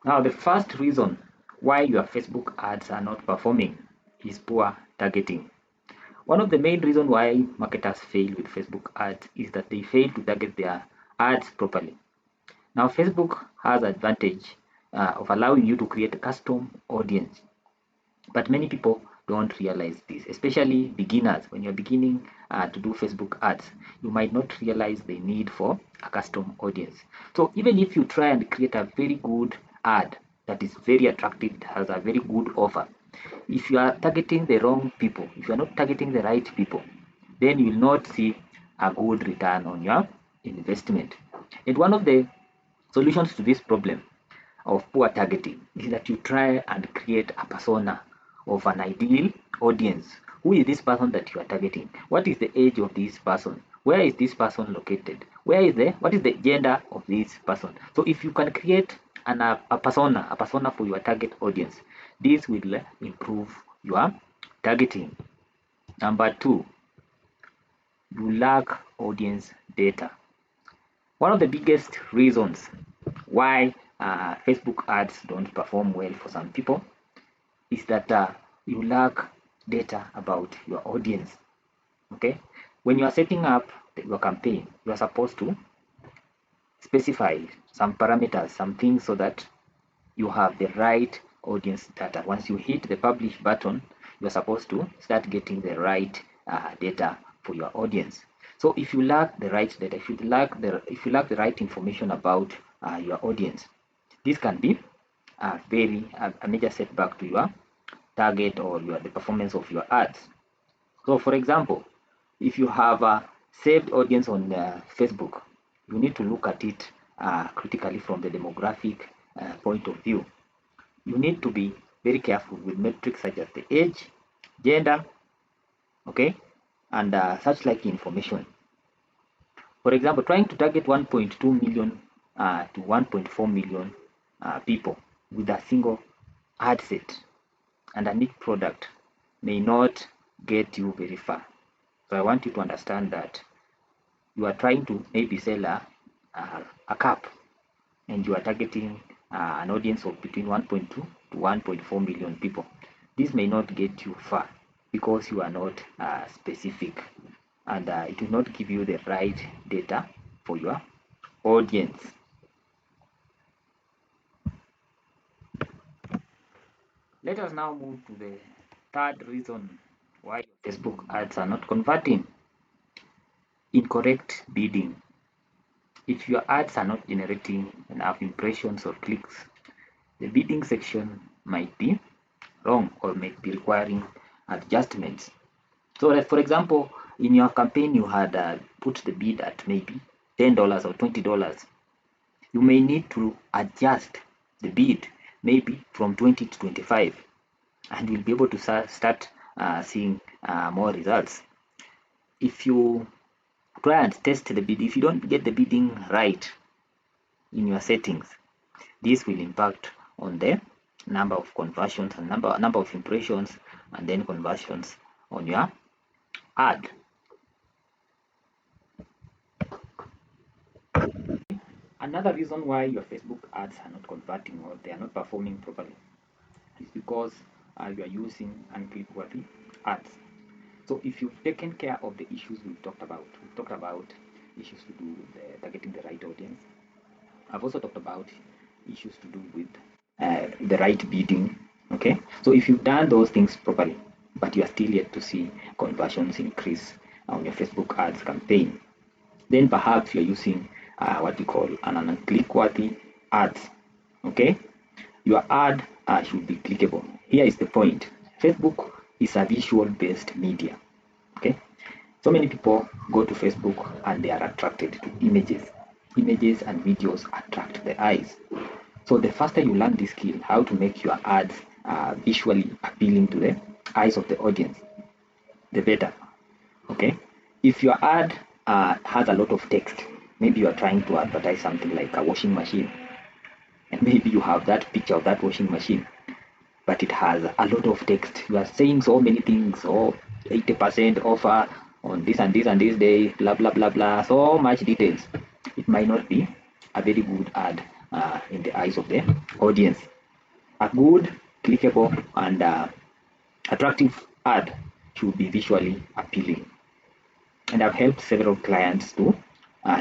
Now, the first reason why your Facebook ads are not performing is poor targeting. One of the main reasons why marketers fail with Facebook ads is that they fail to target their ads properly. Now, Facebook has advantage of allowing you to create a custom audience, but many people don't realize this, especially beginners. When you're beginning to do Facebook ads, you might not realize the need for a custom audience. So even if you try and create a very good ad that is very attractive, it has a very good offer, if you are targeting the wrong people, if you are not targeting the right people, then you will not see a good return on your investment. And one of the solutions to this problem of poor targeting is that you try and create a persona of an ideal audience. Who is this person that you are targeting? What is the age of this person? Where is this person located? What is the gender of this person? So if you can create a persona for your target audience, this will improve your targeting. Number two, you lack audience data. One of the biggest reasons why Facebook ads don't perform well for some people is that you lack data about your audience. Okay, when you are setting up your campaign, you are supposed to specify some parameters, some things, so that you have the right audience data. Once you hit the publish button, you're supposed to start getting the right data for your audience. So if you lack the right data, if you lack the right information about your audience, this can be a major setback to your target or the performance of your ads. So for example, if you have a saved audience on Facebook, you need to look at it critically from the demographic point of view. You need to be very careful with metrics such as the age, gender, okay, and such like information. For example, trying to target 1.2 million to 1.4 million people with a single ad set and a niche product may not get you very far. So I want you to understand that you are trying to maybe sell a cup, and you are targeting an audience of between 1.2 to 1.4 million people. This may not get you far because you are not specific, and it will not give you the right data for your audience. Let us now move to the third reason why your Facebook ads are not converting: incorrect bidding. If your ads are not generating enough impressions or clicks, the bidding section might be wrong or might be requiring adjustments. So, for example, in your campaign, you had put the bid at maybe $10 or $20. You may need to adjust the bid maybe from 20 to 25, and you'll be able to start seeing more results. If you try and test the bid, if you don't get the bidding right in your settings, this will impact on the number of conversions and number of impressions, and then conversions on your ad. Another reason why your Facebook ads are not converting or they are not performing properly is because you are using unclick-worthy ads. So if you've taken care of the issues we've talked about issues to do with targeting the right audience. I've also talked about issues to do with the right bidding. Okay, so if you've done those things properly, but you are still yet to see conversions increase on your Facebook ads campaign, then perhaps you're using what we call an click-worthy ads. Okay, your ad should be clickable. Here is the point: Facebook is a visual-based media. Okay, so many people go to Facebook and they are attracted to images. Images and videos attract the eyes. So the faster you learn this skill, how to make your ads visually appealing to the eyes of the audience, the better. Okay, if your ad has a lot of text, maybe you are trying to advertise something like a washing machine, and maybe you have that picture of that washing machine, but it has a lot of text. You are saying so many things, 80% offer on this and this and this day, blah blah blah blah, so much details. It might not be a very good ad in the eyes of the audience. A good, clickable, and attractive ad should be visually appealing. And I've helped several clients to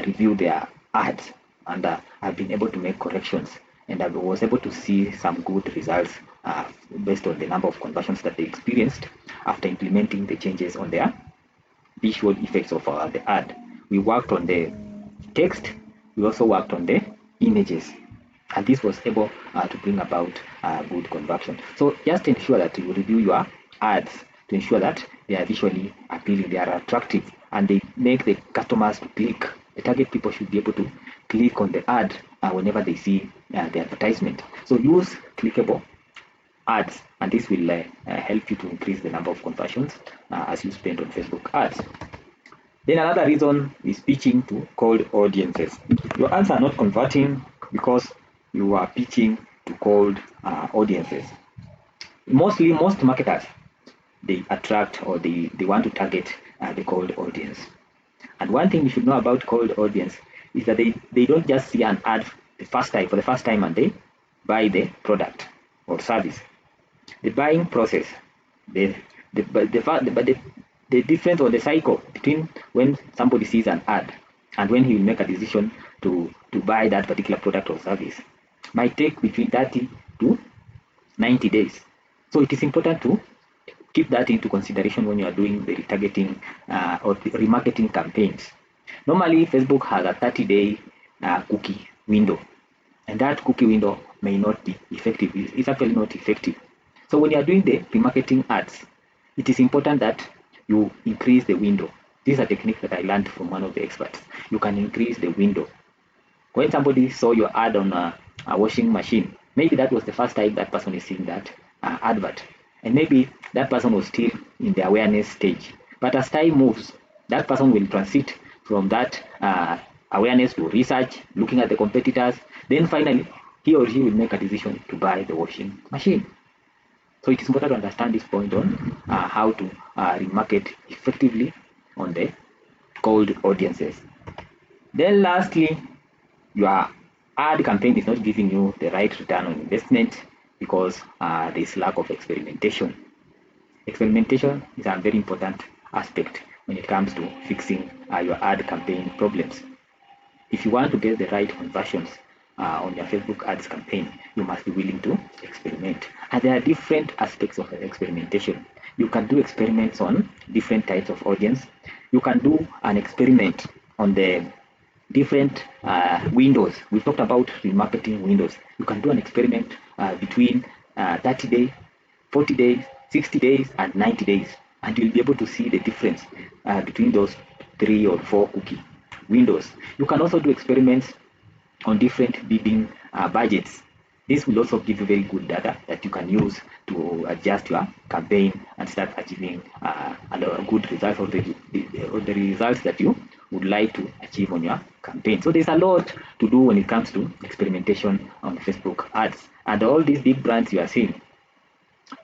review their ads, and I've been able to make corrections, and I was able to see some good results based on the number of conversions that they experienced after implementing the changes on their visual effects of the ad. We worked on the text, we also worked on the images, and this was able to bring about good conversion. So just ensure that you review your ads to ensure that they are visually appealing, they are attractive, and they make the customers to click. The target people should be able to click on the ad whenever they see the advertisement. So use clickable ads, and this will help you to increase the number of conversions as you spend on Facebook ads. Then another reason is pitching to cold audiences. Your ads are not converting because you are pitching to cold audiences. Most marketers, they attract or they want to target the cold audience. And one thing you should know about cold audience is that they don't just see an ad for the first time and they buy the product or service. The buying process, the difference or the cycle between when somebody sees an ad and when he will make a decision to buy that particular product or service might take between 30 to 90 days. So it is important to keep that into consideration when you are doing the retargeting or the remarketing campaigns. Normally, Facebook has a 30-day cookie window, and that cookie window may not be effective. It's actually not effective. So when you are doing the remarketing ads, it is important that you increase the window. This is a technique that I learned from one of the experts. You can increase the window. When somebody saw your ad on a washing machine, maybe that was the first time that person is seeing that advert. And maybe that person was still in the awareness stage. But as time moves, that person will transit from that awareness to research, looking at the competitors. Then finally, he or she will make a decision to buy the washing machine. So it is important to understand this point on how to remarket effectively on the cold audiences. Then lastly, your ad campaign is not giving you the right return on investment because there is lack of experimentation. Experimentation is a very important aspect when it comes to fixing your ad campaign problems. If you want to get the right conversions on your Facebook ads campaign, you must be willing to experiment. And there are different aspects of experimentation. You can do experiments on different types of audience. You can do an experiment on the different windows. We talked about remarketing windows. You can do an experiment between 30 days, 40 days, 60 days, and 90 days. And you'll be able to see the difference between those 3 or 4 cookie windows. You can also do experiments on different bidding budgets. This will also give you very good data that you can use to adjust your campaign and start achieving a good result or the results that you would like to achieve on your campaign. So there's a lot to do when it comes to experimentation on Facebook ads. And all these big brands you are seeing,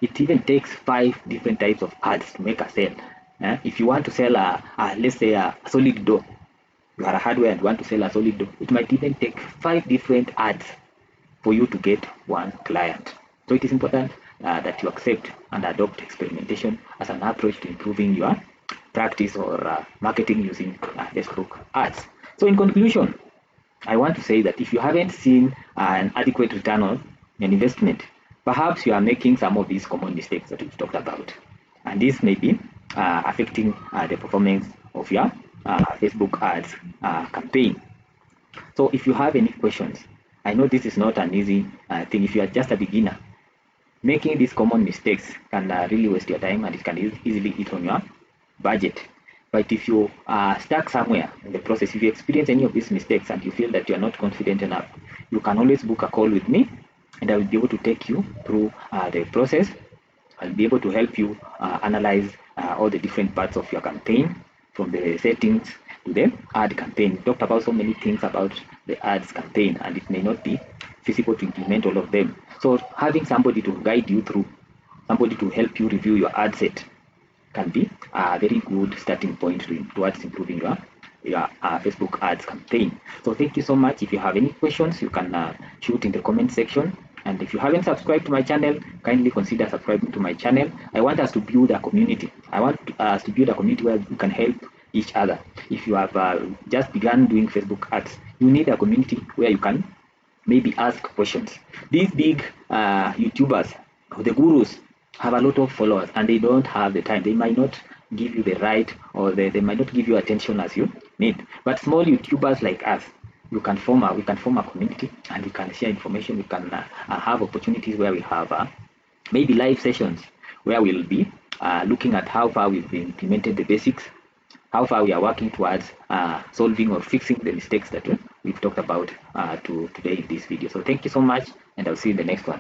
it even takes 5 different types of ads to make a sale. If you want to sell let's say a solid door, you are a hardware and want to sell a solid door, it might even take 5 different ads for you to get one client. So it is important that you accept and adopt experimentation as an approach to improving your practice or marketing using Facebook ads. So in conclusion, I want to say that if you haven't seen an adequate return on an investment, perhaps you are making some of these common mistakes that we've talked about. And this may be affecting the performance of your Facebook ads campaign. So if you have any questions, I know this is not an easy thing. If you are just a beginner, making these common mistakes can really waste your time and it can easily eat on your budget. But if you are stuck somewhere in the process, if you experience any of these mistakes and you feel that you are not confident enough, you can always book a call with me and I will be able to take you through the process. I'll be able to help you analyze all the different parts of your campaign, from the settings to the ad campaign. We talked about so many things about the ads campaign and it may not be feasible to implement all of them. So having somebody to guide you through, somebody to help you review your ad set can be a very good starting point towards improving your your Facebook ads campaign. So thank you so much. If you have any questions, you can shoot in the comment section. And if you haven't subscribed to my channel, kindly consider subscribing to my channel. I want us to build a community. I want us to build a community where we can help each other. If you have just begun doing Facebook ads, you need a community where you can maybe ask questions. These big YouTubers, the gurus, have a lot of followers and they don't have the time. They might not give you the right, or they might not give you attention as you need. But small YouTubers like us, we can form a community, and we can share information. We can have opportunities where we have maybe live sessions where we'll be looking at how far we've implemented the basics, how far we are working towards solving or fixing the mistakes that we've talked about today in this video. So thank you so much, and I'll see you in the next one.